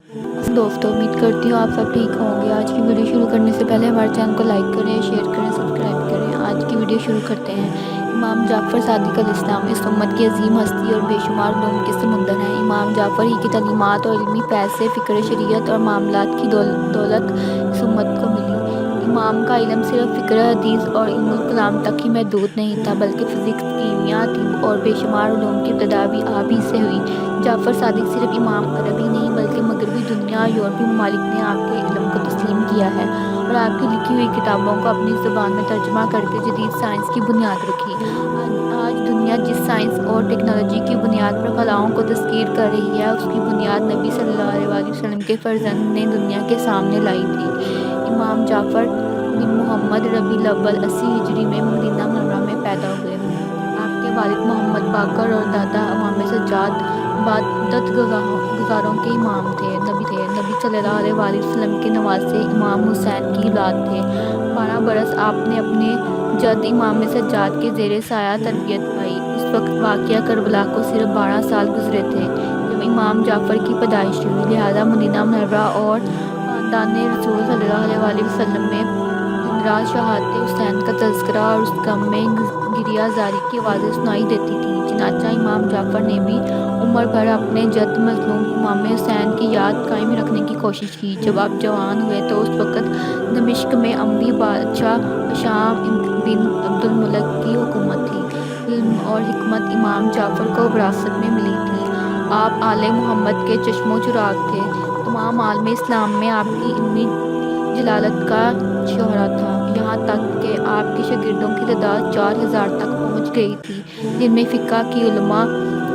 دوستوں امید کرتی ہوں آپ سب ٹھیک ہوں گے۔ آج کی ویڈیو شروع کرنے سے پہلے ہمارے چینل کو لائک کریں، شیئر کریں، سبسکرائب کریں۔ آج کی ویڈیو شروع کرتے ہیں۔ امام جعفر صادق علیہ السلام اس امت کی عظیم ہستی اور بے شمار علوم کے سمندر ہیں۔ امام جعفر ہی کی تعلیمات اور علمی فیض سے فکر شریعت اور معاملات کی دولت اس امت کو ملی۔ امام کا علم صرف فقہ حدیث اور علم الکلام تک ہی محدود نہیں تھا، بلکہ فزکس، کیمیا، طب اور بے شمار علوم کی ابتدا بھی آپ ہی سے ہوئی۔ جعفر صادق صرف امام عرب ہی نہیں بلکہ مغربی دنیا اور یورپی ممالک نے آپ کے علم کو تسلیم کیا ہے اور آپ کی لکھی ہوئی کتابوں کو اپنی زبان میں ترجمہ کر کے جدید سائنس کی بنیاد رکھی۔ آج دنیا جس سائنس اور ٹیکنالوجی کی بنیاد پر خلاؤں کو تسخیر کر رہی ہے، اس کی بنیاد نبی صلی اللہ علیہ وسلم کے فرزند نے دنیا کے سامنے لائی تھی۔ امام جعفر بن محمد ربیع الاول 80 ہجری میں مدینہ منورہ میں پیدا ہوئے۔ آپ کے والد محمد باقر اور دادا امام سجاد عبادت گزاروں کے امام تھے۔ نبی صلی اللہ علیہ وسلم کے نواسے امام حسین کی اولاد تھے۔ 12 برس آپ نے اپنے جد امام سجاد کے زیر سایہ تربیت پائی۔ اس وقت واقعہ کربلا کو صرف 12 سال گزرے تھے جب امام جعفر کی پیدائش ہوئی، لہٰذا مدینہ منورہ اور خاندان رسول صلی اللہ علیہ وسلم میں دن رات شہادت حسین کا تذکرہ اور اس غم میں گریہ زاری کی آوازیں سنائی دیتی تھیں۔ چنانچہ امام جعفر نے بھی عمر بھر اپنے جد مظلوم امام حسین کی یاد قائم رکھنے کی کوشش کی۔ جب آپ جوان ہوئے تو اس وقت دمشق میں اموی بادشاہ ہشام بن عبد الملک کی حکومت تھی۔ علم اور حکمت امام جعفر کو وراثت میں ملی تھی۔ آپ آل محمد کے چشم و چراغ تھے۔ تمام عالم اسلام میں آپ کی علمی جلالت کا شہرا تھا، یہاں تک کہ آپ کے شاگردوں کی تعداد 4000 تک پہنچ گئی تھی، جن میں فقہ کے علماء،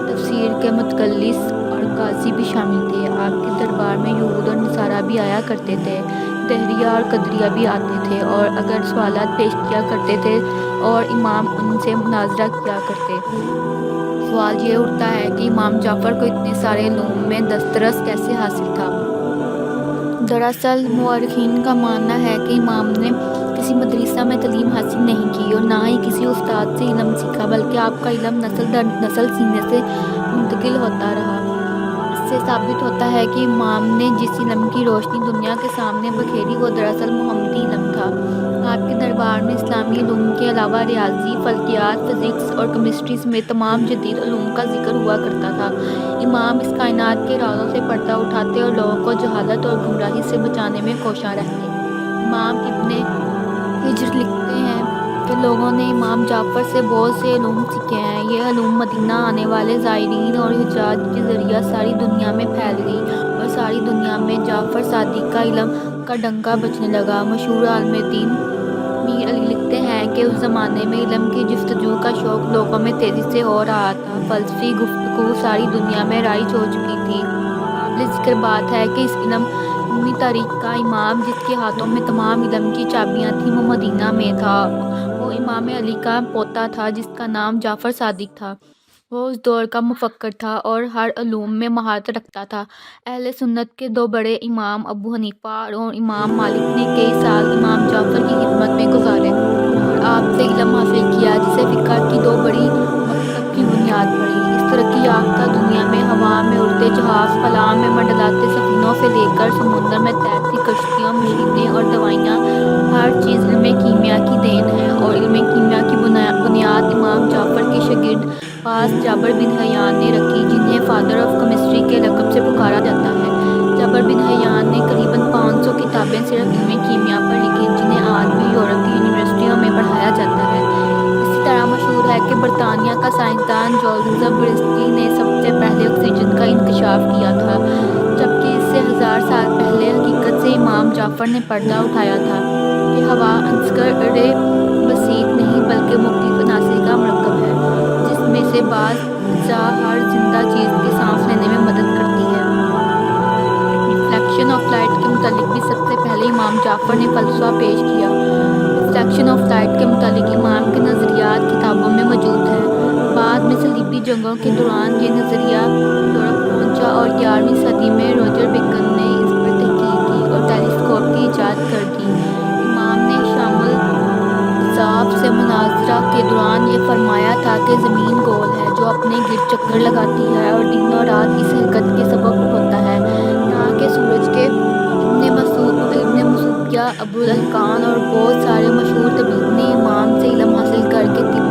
تفسیر کے متخصص اور قاضی بھی شامل تھے۔ آپ کے دربار میں یہود اور نصارہ بھی آیا کرتے تھے، دہریہ اور قدریہ بھی آتے تھے اور اگر سوالات پیش کیا کرتے تھے اور امام ان سے مناظرہ کیا کرتے۔ سوال یہ اٹھتا ہے کہ امام جعفر کو اتنے سارے علوم میں دسترس کیسے حاصل تھا؟ دراصل مورخین کا ماننا ہے کہ امام نے کسی مدرسہ میں تعلیم حاصل نہیں کی اور نہ ہی کسی استاد سے علم سیکھا، بلکہ آپ کا علم نسل در نسل سینے سے منتقل ہوتا رہا۔ اس سے ثابت ہوتا ہے کہ امام نے جس علم کی روشنی دنیا کے سامنے بکھیری وہ دراصل محمدی علم تھا۔ آپ کے دربار میں اسلامی علوم کے علاوہ ریاضی، فلکیات، فزکس اور کیمسٹری سمیت تمام جدید علوم کا ذکر ہوا کرتا تھا۔ امام اس کائنات کے رازوں سے پردہ اٹھاتے اور لوگوں کو جہالت اور گمراہی سے بچانے میں کوشاں رہتے۔ امام ابن ہجر لکھتے ہیں کہ لوگوں نے امام جعفر سے بہت سے علوم سیکھے ہیں۔ یہ علوم مدینہ آنے والے زائرین اور حجاج کے ذریعہ ساری دنیا میں پھیل گئی اور ساری دنیا میں جعفر صادق کا علم کا ڈنکا بجنے لگا۔ مشہور عالم دین میر علی لکھتے ہیں کہ اس زمانے میں علم کی جستجو کا شوق لوگوں میں تیزی سے ہو رہا تھا۔ فلسفی گفتگو ساری دنیا میں رائج ہو چکی تھی۔ قابل ذکر بات ہے کہ اس علمی تاریخ کا امام جس کے ہاتھوں میں تمام علم کی چابیاں تھیں وہ مدینہ میں تھا۔ وہ امام علی کا پوتا تھا جس کا نام جعفر صادق تھا۔ وہ اس دور کا مفکر تھا اور ہر علوم میں مہارت رکھتا تھا۔ اہل سنت کے دو بڑے امام ابو حنیفہ اور امام مالک نے کئی سال امام جعفر کی خدمت میں گزارے اور آپ سے علم حاصل کیا، جسے فقہ کی دو بڑی مکتب کی بنیاد پڑی۔ اس ترقی یافتہ دنیا میں ہوا میں اڑتے جہاز، خلا میں منڈلاتے سفینوں سے لے کر سمندر میں تیرتی کشتیوں، مشینیں اور دوائیاں، ہر چیز علم کیمیا کی دین ہے اور علم کیمیا کی بنیاد امام جعفر کے شاگرد پاس جابر بن حیان نے رکھی، جنہیں فادر آف کیمسٹری کے لقب سے پکارا جاتا ہے۔ جابر بن حیان نے قریباً 500 کتابیں صرف علم کیمیا پر لکھی، جنہیں آج بھی یورپ کی یونیورسٹیوں میں پڑھایا جاتا ہے۔ اسی طرح مشہور ہے کہ برطانیہ کا سائنسدان جوزف برسٹی نے سب سے پہلے آکسیجن کا انکشاف کیا تھا، جبکہ اس سے 1000 سال پہلے حقیقت سے امام جعفر نے پردہ اٹھایا تھا کہ ہوا عنصر بسیط نہیں بلکہ مختلف عناصر کا مرکب ہے، جس میں سے بعض اجزاء ہر زندہ چیز کے سانس لینے میں مدد کرتی ہیں۔ ریفلیکشن آف لائٹ کے متعلق بھی سب سے پہلے امام جعفر نے فلسفہ پیش کیا۔ ریفلیکشن آف لائٹ کے متعلق امام کے نظریات کتابوں میں موجود ہیں۔ بعد میں صلیبی جنگوں کے دوران یہ نظریہ یورپ پہنچا اور 11ویں صدی میں روجر بیکن نے اس پر تحقیق کی اور ٹیلیسکوپ کی ایجاد کر دی۔ امام نے شام الضعاف سے مناظرہ کے دوران یہ فرمایا تھا کہ زمین گول ہے جو اپنے گرد چکر لگاتی ہے اور دن اور رات اس حرکت کے سبب ہوتا ہے، نہ کہ کہ ابن مسوقیہ، ابو الکان اور بہت سارے مشہور طبیب نے امام سے علم حاصل کر کے طب